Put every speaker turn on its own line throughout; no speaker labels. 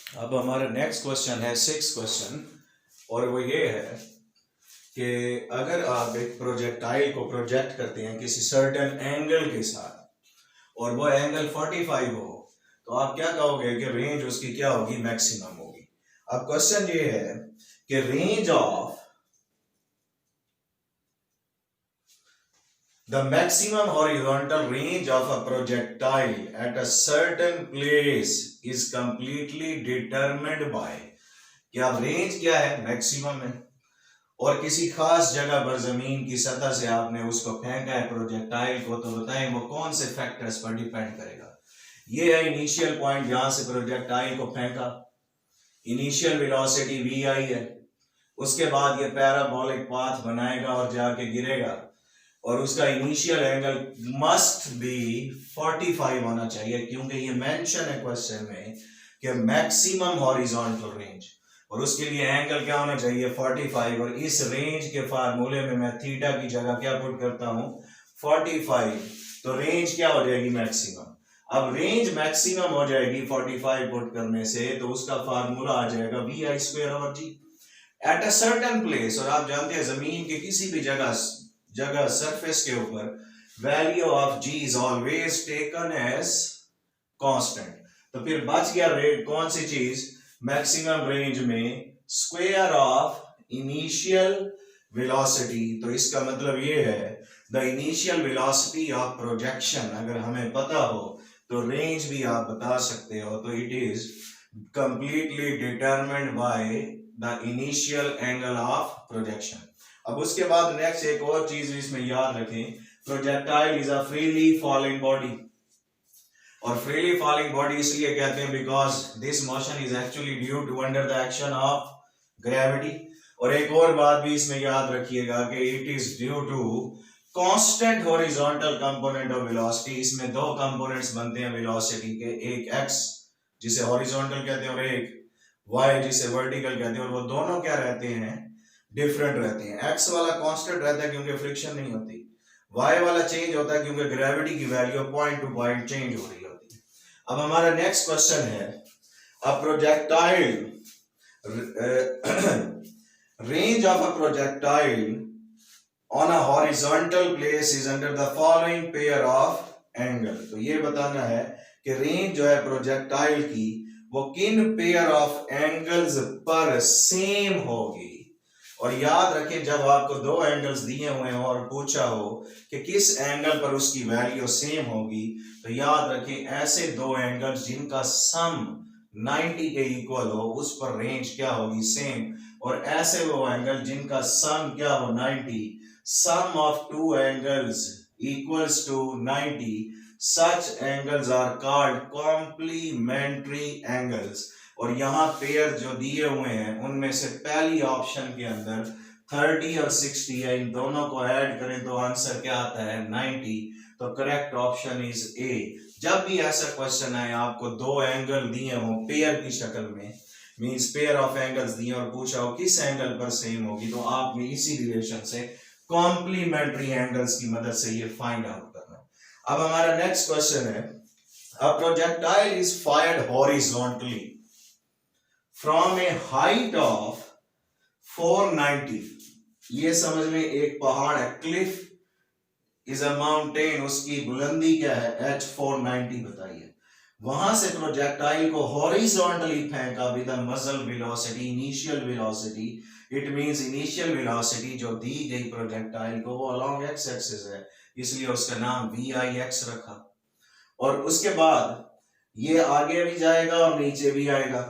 अब हमारा next question है 6 क्वेश्चन, और वो ये है कि अगर आप एक प्रोजेक्टाइल को प्रोजेक्ट करते हैं किसी सर्टेन एंगल के साथ और वो एंगल 45 हो, तो आप क्या कहोगे कि रेंज उसकी क्या होगी, मैक्सिमम होगी। अब क्वेश्चन ये है कि range of the maximum horizontal range of a projectile at a certain place is completely determined by, क्या रेंज क्या है, मैक्सिमम है, और किसी खास जगह पर जमीन की सतह से आपने उसको फेंका है प्रोजेक्टाइल को, तो बताएं वो कौन से फैक्टर्स पर डिपेंड करेगा। ये है इनिशियल पॉइंट जहां से प्रोजेक्टाइल को फेंका, इनिशियल वेलोसिटी वी आई है। उसके बाद ये पैराबोलिक पाथ बनाएगा और जाके गिरेगा, और उसका इनिशियल एंगल मस्ट बी 45 होना चाहिए, क्योंकि ये मेंशन है क्वेश्चन में कि मैक्सिमम हॉरिजॉन्टल रेंज, और उसके लिए एंगल क्या होना चाहिए, 45। और इस रेंज के फार्मूले में मैं थीटा की जगह क्या पुट करता हूं, 45, तो रेंज क्या हो जाएगी, मैक्सिमम। अब रेंज मैक्सिमम हो जाएगी 45 पुट करने से, तो उसका फार्मूला आ जाएगा V I square over G at a certain place. और आप जानते हैं जमीन के किसी भी जगह सरफेस के ऊपर value of G is always taken as constant. तो फिर बच गया रेट कौन सी चीज, मैक्सिमम रेंज में स्क्वायर ऑफ इनिशियल वेलोसिटी। तो इसका मतलब ये है the initial velocity of projection, अगर हमें पता हो तो रेंज भी आप बता सकते हो, तो it is completely determined by the initial angle of projection. अब उसके बाद नेक्स्ट एक और चीज इसमें याद रखें, projectile is a freely falling body, और फ्रीली फॉलिंग बॉडी इसलिए कहते हैं because this motion is actually due to under the action of gravity. और एक और बात भी इसमें याद रखिएगा कि it is due to constant horizontal component of velocity. इसमें दो कंपोनेंट्स बनते हैं वेलोसिटी के, एक x जिसे हॉरिजॉन्टल कहते हैं और एक y जिसे वर्टिकल कहते हैं, और वो दोनों क्या रहते हैं, डिफरेंट रहते हैं। x वाला कांस्टेंट रहता है क्योंकि फ्रिक्शन नहीं होती, y वाला चेंज होता है क्योंकि ग्रेविटी की value point two point change हो रही होती है। अब हमारा नेक्स्ट क्वेश्चन है, a projectile range of a projectile on a horizontal place is under the following pair of angle. तो ये बताना है कि रेंज जो है प्रोजेक्टाइल की वो किन पेयर ऑफ एंगल्स पर सेम होगी। और याद रखें जब आपको दो एंगल्स दिए हुए हो और पूछा हो कि किस एंगल पर उसकी वैल्यू सेम होगी, तो याद रखें ऐसे दो एंगल्स जिनका सम 90 के इक्वल हो उस पर रेंज क्या होगी, सेम। और ऐसे वो एंगल जिनका सम क्या हो 90, sum of two angles equals to 90, such angles are called complementary angles। और यहाँ पेयर जो दिए हुए हैं उनमें से पहली ऑप्शन के अंदर 30 और 60 है, इन दोनों को ऐड करें तो आंसर क्या आता है, 90। तो करेक्ट ऑप्शन इज ए। जब भी ऐसा क्वेश्चन आए आपको दो एंगल दिए हो पेयर की शक्ल में, मींस पेयर ऑफ एंगल्स दिए और पूछा हो किस एंगल पर सेम होगी, तो आपने इसी रिलेशन से कॉम्प्लीमेंट्री एंगल्स की मदद से ये फाइंड आउट करना। अब हमारा नेक्स्ट क्वेश्चन है, a projectile is fired horizontally from A height of 490। ये समझ में एक पहाड़ है, क्लिफ इज अ माउंटेन, उसकी बुलंदी क्या है, h 490 बताइए। वहां से प्रोजेक्टाइल को हॉरिजॉन्टली फेंका with a muscle velocity, initial velocity, it means initial velocity जो दी गई प्रोजेक्टाइल को वो अलोंग एक्स एक्सिस है, इसलिए उसका नाम वी आई एक्स रखा। और उसके बाद ये आगे भी जाएगा और नीचे भी आएगा,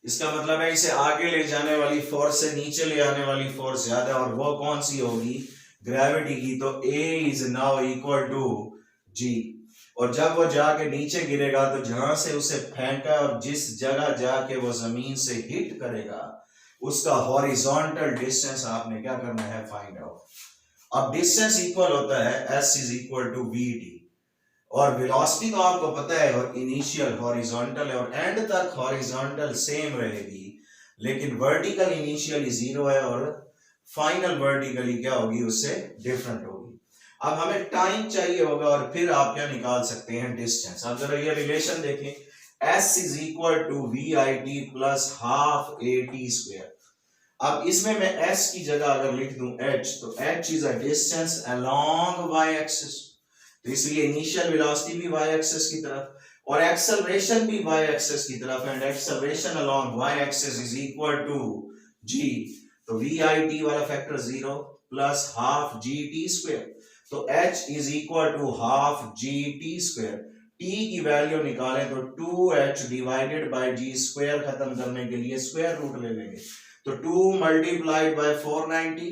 इसका मतलब है इसे आगे ले जाने वाली फोर्स से नीचे ले आने वाली फोर्स ज्यादा, और वो कौन सी होगी, ग्रेविटी की। तो A is now equal to G। और जब वो जाके नीचे गिरेगा तो जहां से उसे फेंका और जिस जगह जाके वो जमीन से हिट करेगा उसका हॉरिजॉन्टल डिस्टेंस आपने क्या करना है, फाइंड आउट। अब डिस्टेंस इक्वल होता है S is equal to VT, और वेलोसिटी तो आपको पता है, और इनिशियल हॉरिजॉन्टल है और एंड तक हॉरिजॉन्टल सेम रहेगी, लेकिन वर्टिकल इनिशियली 0 है और फाइनल वर्टिकली क्या होगी, उससे डिफरेंट होगी। अब हमें टाइम चाहिए होगा और फिर आप क्या निकाल सकते हैं, डिस्टेंस। अब जरा ये रिलेशन देखें, S is equal to VIT plus half AT square. अब इसमें मैं S की जगह अगर लिख दूं H, तो H is a distance along y axis, तो इसलिए इनिशियल वेलोसिटी भी y एक्सिस की तरफ और एक्सेलरेशन भी y एक्सिस की तरफ, and acceleration along y axis is equal to g, तो VIT वाला factor 0 plus half GT square, तो H is equal to half GT square. T की वैल्यू निकालें तो 2H divided by G square खत्म करने के लिए स्क्वायर रूट ले लेंगे, तो 2 मल्टीप्लाइड बाय 490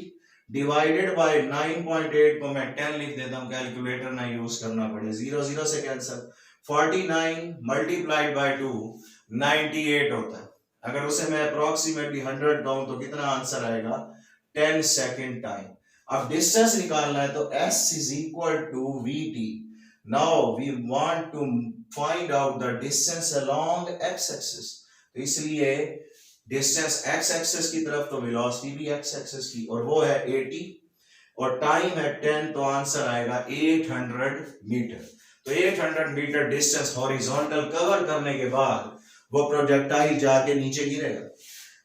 डिवाइडेड बाय 9.8 को मैं 10 लिख देता हूं, कैलकुलेटर ना यूज करना पड़े, 0 0 से कैंसिल, 49 मल्टीप्लाइड बाय 2 98 होता है। अगर उसे मैं अप्रोक्सीमेटली 100 कहूं तो कितना आंसर आएगा, 10 सेकेंड टाइम। अब डिस्टेंस निकालना है तो S is equal to VT. Now we want to find out the distance along x axis, तो इसलिए डिस्टेंस x एक्सिस की तरफ तो वेलोसिटी भी x एक्सिस की, और वो है 80 और टाइम है 10, तो आंसर आएगा 800 मीटर। तो 800 मीटर डिस्टेंस हॉरिजॉन्टल कवर करने के बाद वो प्रोजेक्टाइल जाके नीचे गिरेगा।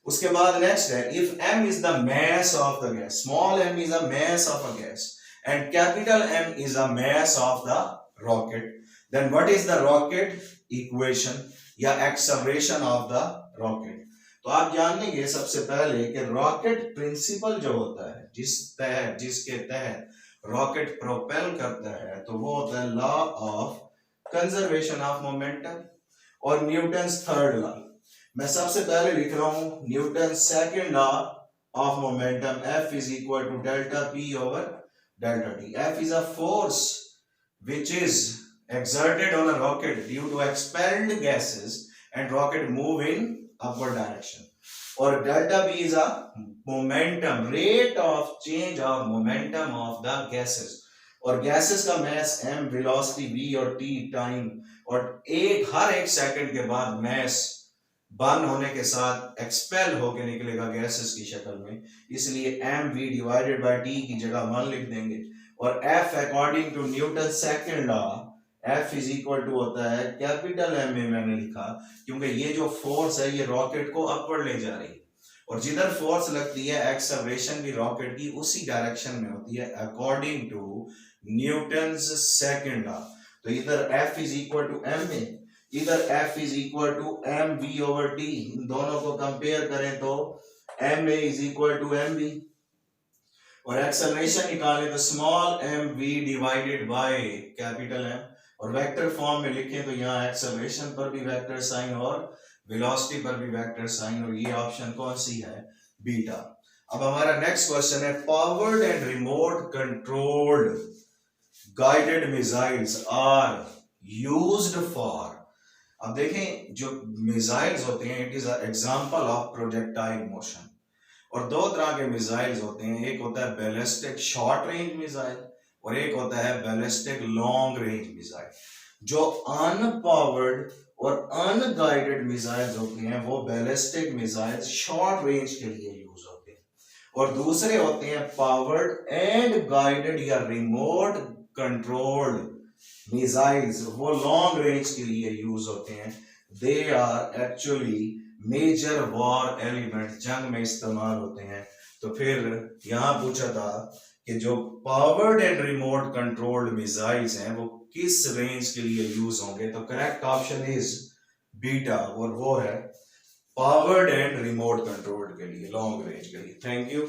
उसके बाद नेक्स्ट है, if m is the mass of the gas, small m is the mass of a gas and capital M is the mass of the rocket, then what is the rocket equation या acceleration of the rocket? तो आप जान लेंगे सबसे पहले कि rocket principal जो होता है, जिसके तहत रॉकेट प्रोपेल करता है, तो वो होता है law of conservation of momentum और न्यूटन्स थर्ड लॉ। मैं सबसे पहले लिख रहा हूं Newton second law of momentum, F is equal to delta P over delta T. F is a force which is exerted on a rocket due to expelled gases and rocket move in upward direction. और delta P is a momentum, rate of change of momentum of the gases. और gases का mass m, velocity v और t time, और हर एक second के बाद mass burn होने के साथ एक्सपेल होके निकलेगा गैसेस की शक्ल में, इसलिए M V divided by T की जगह 1 लिख देंगे। और F according to Newton second law F is equal to होता है कैपिटल एम में मैंने लिखा क्योंकि ये जो फोर्स है ये रॉकेट को अपवर्ड ले जा रही है, और जिधर फोर्स लगती है एक्सेलरेशन भी रॉकेट की उसी डायरेक्शन में होती है according to Newton's second law. तो इधर F is equal to M में, इधर F is equal to mv over t, इन दोनों को कंपेयर करें तो ma is equal to mv, और एक्सेलरेशन निकालें तो small mv divided by capital M, और वेक्टर फॉर्म में लिखें तो यहाँ एक्सेलरेशन पर भी वेक्टर साइन और वेलोसिटी पर भी वेक्टर साइन, और ये ऑप्शन कौन सी है, बीटा। अब हमारा नेक्स्ट क्वेश्चन है, powered and remote controlled guided missiles are used for. अब देखें जो मिसाइल्स होते हैं it is example of projectile motion, और दो तरह के मिसाइल्स होते हैं, एक होता है बैलिस्टिक शॉर्ट रेंज मिसाइल और एक होता है बैलिस्टिक लॉन्ग रेंज मिसाइल। जो अनपावर्ड और अनगाइडेड मिसाइल्स होती हैं वो बैलिस्टिक मिसाइल शॉर्ट रेंज के लिए यूज होते हैं, और दूसरे होते हैं पावर्ड एंड गाइडेड या रिमोट कंट्रोल्ड मिसाइल्स, वो लॉन्ग रेंज के लिए यूज होते हैं। They are actually major war element, जंग में इस्तेमाल होते हैं। तो फिर यहां पूछा था कि जो powered and remote controlled missiles हैं वो किस रेंज के लिए यूज होंगे, तो करेक्ट ऑप्शन इज बीटा, और वो है पावर्ड एंड रिमोट कंट्रोल्ड के लिए, लॉन्ग रेंज के लिए। Thank you.